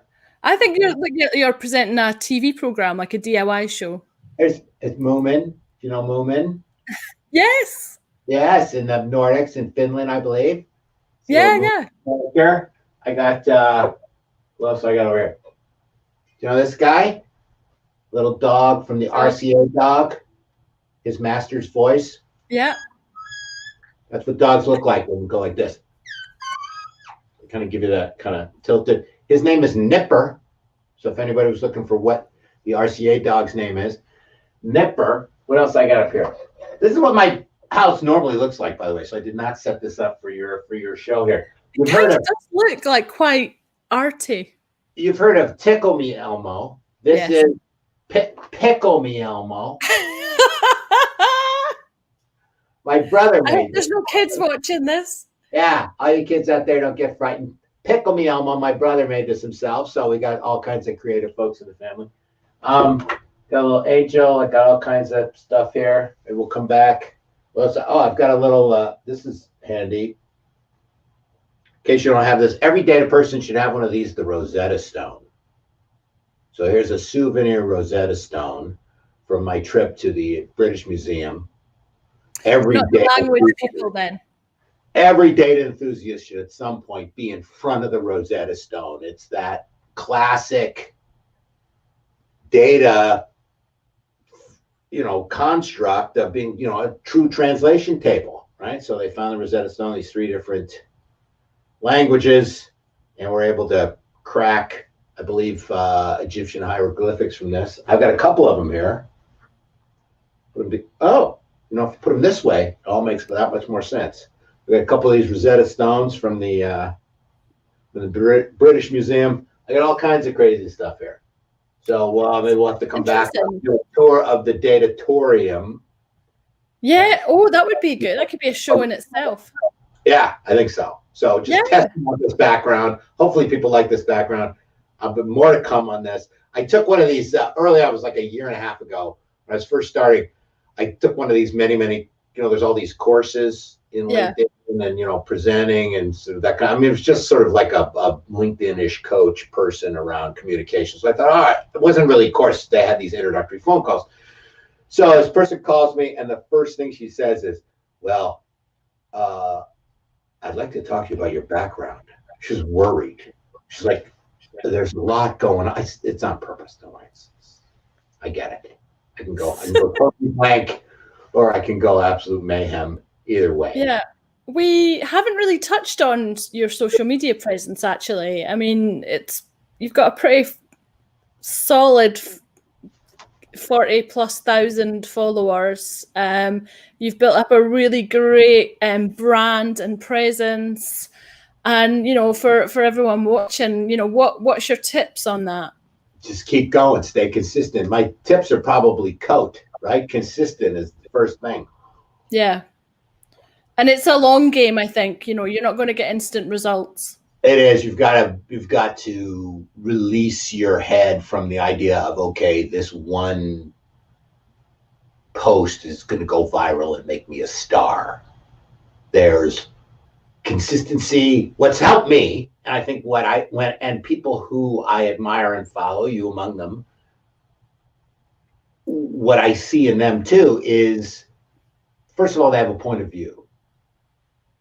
think you're presenting a TV program, like a DIY show. It's Moomin. You know Moomin? Yes. Yes, in the Nordics, in Finland, I believe. So yeah. Here, I got, what else I got over here? You know this guy? Little dog from the RCA dog. His master's voice. Yeah. That's what dogs look like when we go like this. They kind of give you that kind of tilted. His name is Nipper. So if anybody was looking for what the RCA dog's name is, Nipper. What else I got up here? This is what my house normally looks like, by the way. So I did not set this up for your show here. It does look like quite arty. you've heard of Tickle Me Elmo. This Yes. is Pickle Me Elmo. My brother I hope made there's this. no kids watching this. Yeah, all you kids out there, don't get frightened. Pickle Me Elmo. My brother made this himself, so we got all kinds of creative folks in the family. Got a little angel. I got all kinds of stuff here. Maybe we'll come back. I've got a little. This is handy. In case you don't have this, every data person should have one of these, the Rosetta Stone. So here's a souvenir Rosetta Stone from my trip to the British Museum. Not the language people then. Every data enthusiast should at some point be in front of the Rosetta Stone. It's that classic data, construct of being, a true translation table, right? So they found the Rosetta Stone, these 3 different languages, and we're able to crack, I believe, Egyptian hieroglyphics from this. I've got a couple of them here. If you put them this way, it all makes that much more sense. We got a couple of these Rosetta Stones from the British Museum. I got all kinds of crazy stuff here. So maybe we'll have to come back and do a tour of the Datatorium. Yeah. Oh, that would be good. That could be a show in itself. Yeah, I think so. So just testing out this background. Hopefully people like this background. But more to come on this. I took one of these early. I was like a year and a half ago when I was first starting. I took one of these many, there's all these courses in LinkedIn and, presenting and sort of that kind of, it was just sort of like a LinkedIn-ish coach person around communication. So I thought, all right, it wasn't really a course. They had these introductory phone calls. So this person calls me and the first thing she says is, well, I'd like to talk to you about your background. She's worried. She's like, there's a lot going on. It's on purpose, though. I get it. I can go totally blank, or I can go absolute mayhem. Either way. Yeah. We haven't really touched on your social media presence, actually. I mean, you've got a pretty solid 40,000+ followers. You've built up a really great brand and presence. And, for everyone watching, what's your tips on that? Just keep going, stay consistent. My tips are probably right? Consistent is the first thing. Yeah. And it's a long game, I think. You're not going to get instant results. It is. You've got to release your head from the idea of, okay, this one post is going to go viral and make me a star. There's consistency. What's helped me, and I think and people who I admire and follow, you among them, what I see in them too is, first of all, they have a point of view,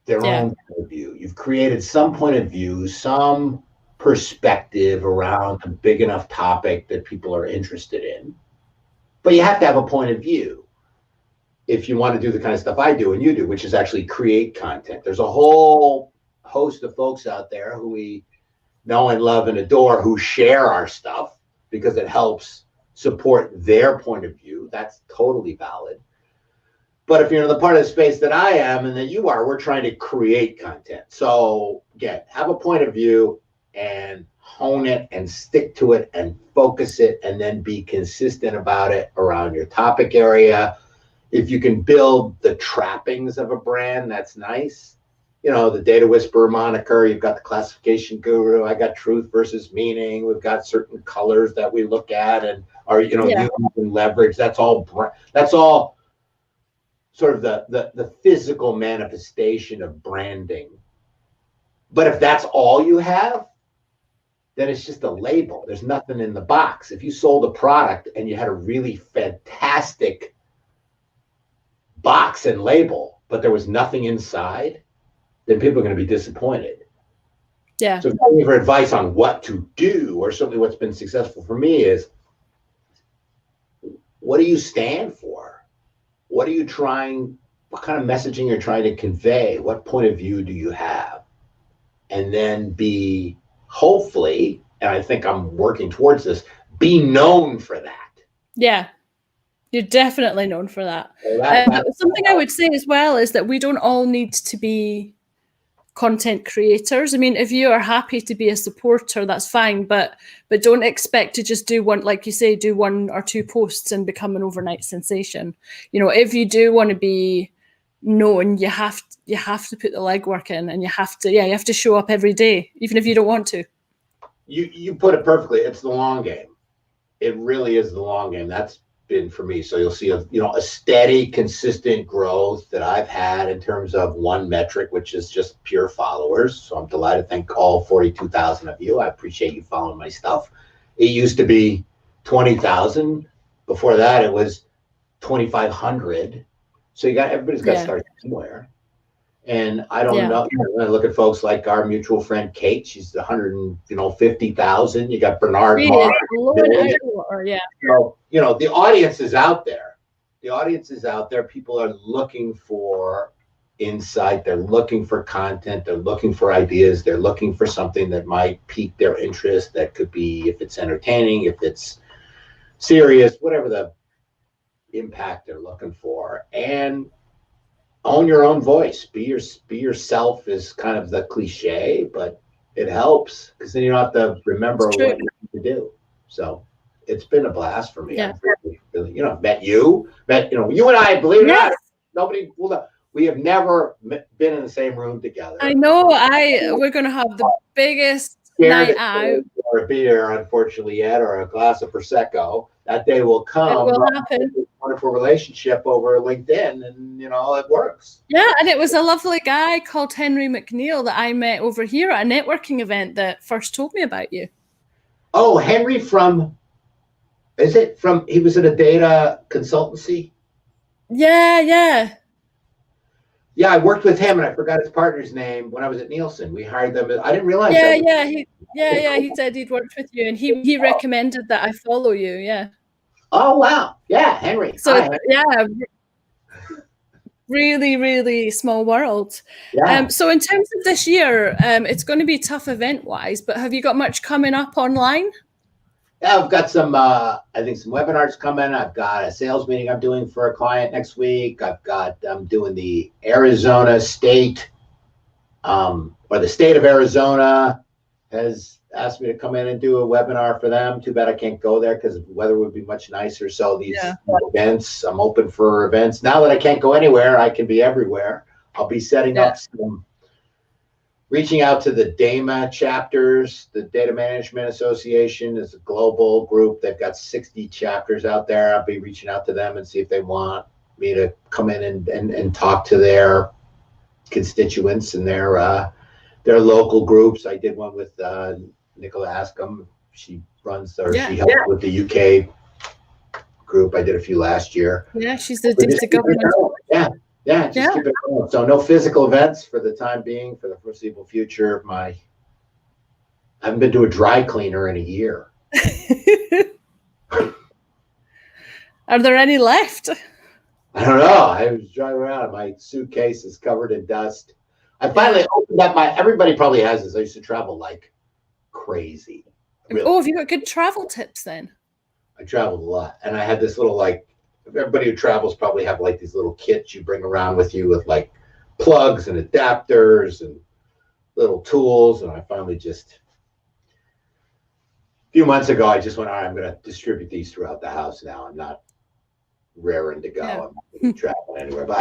their own point of view. You've created some point of view, some perspective around a big enough topic that people are interested in. But you have to have a point of view if you want to do the kind of stuff I do and you do, which is actually create content. There's a whole host of folks out there who we know and love and adore who share our stuff because it helps support their point of view. That's totally valid. But if you're in the part of the space that I am and that you are, we're trying to create content. So again, have a point of view and hone it and stick to it and focus it and then be consistent about it around your topic area. If you can build the trappings of a brand, that's nice. The data whisperer moniker, you've got the classification guru, I got truth versus meaning. We've got certain colors that we look at and are, use and leverage. That's all sort of the physical manifestation of branding. But if that's all you have, then it's just a label. There's nothing in the box. If you sold a product and you had a really fantastic box and label, but there was nothing inside, then people are going to be disappointed. Yeah. So looking for advice on what to do, or certainly what's been successful for me is, what do you stand for? What kind of messaging you're trying to convey? What point of view do you have? And then be, hopefully, and I think I'm working towards this, be known for that. Yeah. You're definitely known for that. Something I would say as well is that we don't all need to be content creators. I mean, if you are happy to be a supporter, that's fine, but don't expect to just do one, like you say, do 1 or 2 posts and become an overnight sensation. You know, if you do want to be known, you have to put the legwork in, and you have to show up every day, even if you don't want to. You put it perfectly. It's the long game. It really is the long game. That's been for me. So you'll see a steady, consistent growth that I've had in terms of one metric, which is just pure followers. So I'm delighted to thank all 42,000 of you. I appreciate you following my stuff. It used to be 20,000. Before that, it was 2,500. So everybody's got to start somewhere. And I don't know. When I look at folks like our mutual friend Kate, she's 150,000. You got Bernard. So, the audience is out there. The audience is out there. People are looking for insight. They're looking for content. They're looking for ideas. They're looking for something that might pique their interest. That could be, if it's entertaining, if it's serious, whatever the impact they're looking for. And own your own voice. Be yourself is kind of the cliche, but it helps, because then you don't have to remember what you need to do. So it's been a blast for me. Yeah. Really, met you and I, believe it or not, nobody. We have never been in the same room together. I know. We're going to have the biggest night out. Or a beer, unfortunately, yet, or a glass of Prosecco. That day will come. It will happen. Wonderful relationship over LinkedIn, and it works. Yeah, and it was a lovely guy called Henry McNeil that I met over here at a networking event that first told me about you. Oh, Henry he was at a data consultancy? Yeah. Yeah, I worked with him, and I forgot his partner's name when I was at Nielsen. We hired them. I didn't realize. He said he'd worked with you, and he recommended that I follow you. Yeah. Oh wow! Yeah, Henry. So really, really small world. Yeah. So in terms of this year, it's going to be tough event-wise, but have you got much coming up online? Yeah, I've got some, I think some webinars coming. I've got a sales meeting I'm doing for a client next week. I'm doing the Arizona State, or the state of Arizona has asked me to come in and do a webinar for them. Too bad I can't go there because the weather would be much nicer. So these events, I'm open for events. Now that I can't go anywhere, I can be everywhere. I'll be setting up reaching out to the DAMA chapters. The Data Management Association is a global group. They've got 60 chapters out there. I'll be reaching out to them and see if they want me to come in and talk to their constituents and their local groups. I did one with Nicola Ascom. She helps with the UK group. I did a few last year. Yeah, she's the data governance. Keep it going. So no physical events for the time being, for the foreseeable future. I haven't been to a dry cleaner in a year. Are there any left? I don't know. I was driving around, my suitcase is covered in dust. I finally opened up everybody probably has this. I used to travel like crazy. Really. Oh, have you got good travel tips then? I traveled a lot, and I had this little everybody who travels probably have these little kits you bring around with you with plugs and adapters and little tools. And I finally a few months ago, I just went, all right, I'm going to distribute these throughout the house now. I'm not raring to go. I'm not going to travel anywhere. But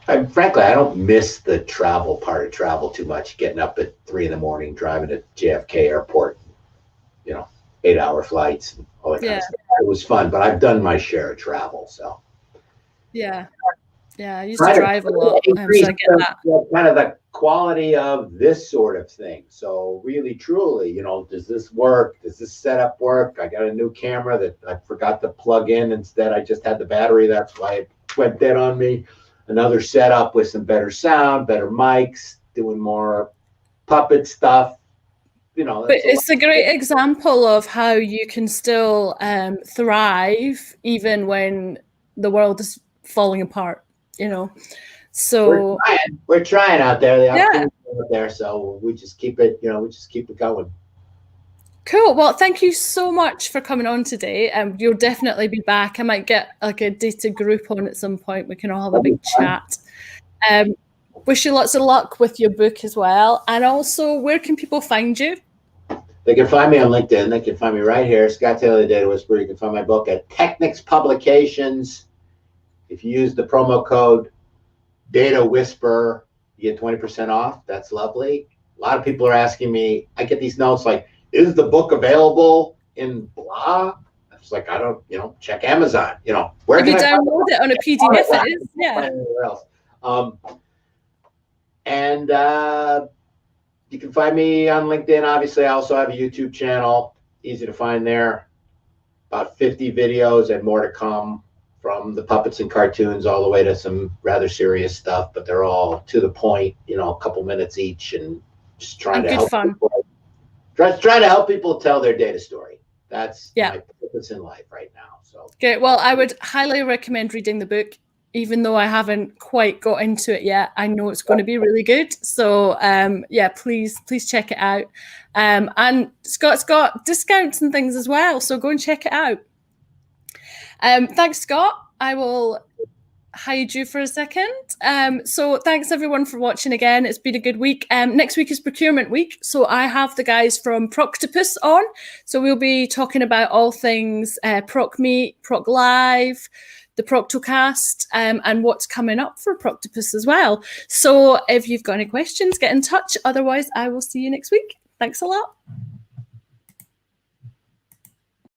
I frankly, I don't miss the travel part of travel too much. Getting up at 3 a.m, driving to JFK Airport, 8-hour flights and all that kind of stuff. It was fun, but I've done my share of travel. So I used to drive a lot. So I get that. Kind of the quality of this sort of thing. So really, truly, does this work? Does this setup work? I got a new camera that I forgot to plug in. Instead, I just had the battery. That's why it went dead on me. Another setup with some better sound, better mics, doing more puppet stuff. But it's a great example of how you can still thrive even when the world is falling apart, So we're trying out there. The opportunities are out there, so we just keep it, going. Cool. Well, thank you so much for coming on today. You'll definitely be back. I might get a data group on at some point. We can all have a big chat. Wish you lots of luck with your book as well. And also, where can people find you? They can find me on LinkedIn. They can find me right here, Scott Taylor, the Data Whisperer. You can find my book at Technics Publications. If you use the promo code Data Whisperer, you get 20% off. That's lovely. A lot of people are asking me, I get these notes like, is the book available in blah? I was like, I don't, check Amazon. Where if can you I download it on a PDF, it is, yeah. Anywhere else. And you can find me on LinkedIn. Obviously, I also have a YouTube channel. Easy to find there. About 50 videos and more to come, from the puppets and cartoons all the way to some rather serious stuff, but they're all to the point, a couple minutes each, and just trying to help people, trying to help people tell their data story. That's my purpose in life right now. So good. Well, I would highly recommend reading the book, even though I haven't quite got into it yet. I know it's going to be really good. So please check it out. And Scott's got discounts and things as well, so go and check it out. Thanks, Scott. I will hide you for a second. So thanks everyone for watching again. It's been a good week. Next week is procurement week. So I have the guys from Proctopus on. So we'll be talking about all things Proc Meet, Proc Live, the Proctocast, and what's coming up for Proctopus as well. So if you've got any questions, get in touch. Otherwise, I will see you next week. Thanks a lot.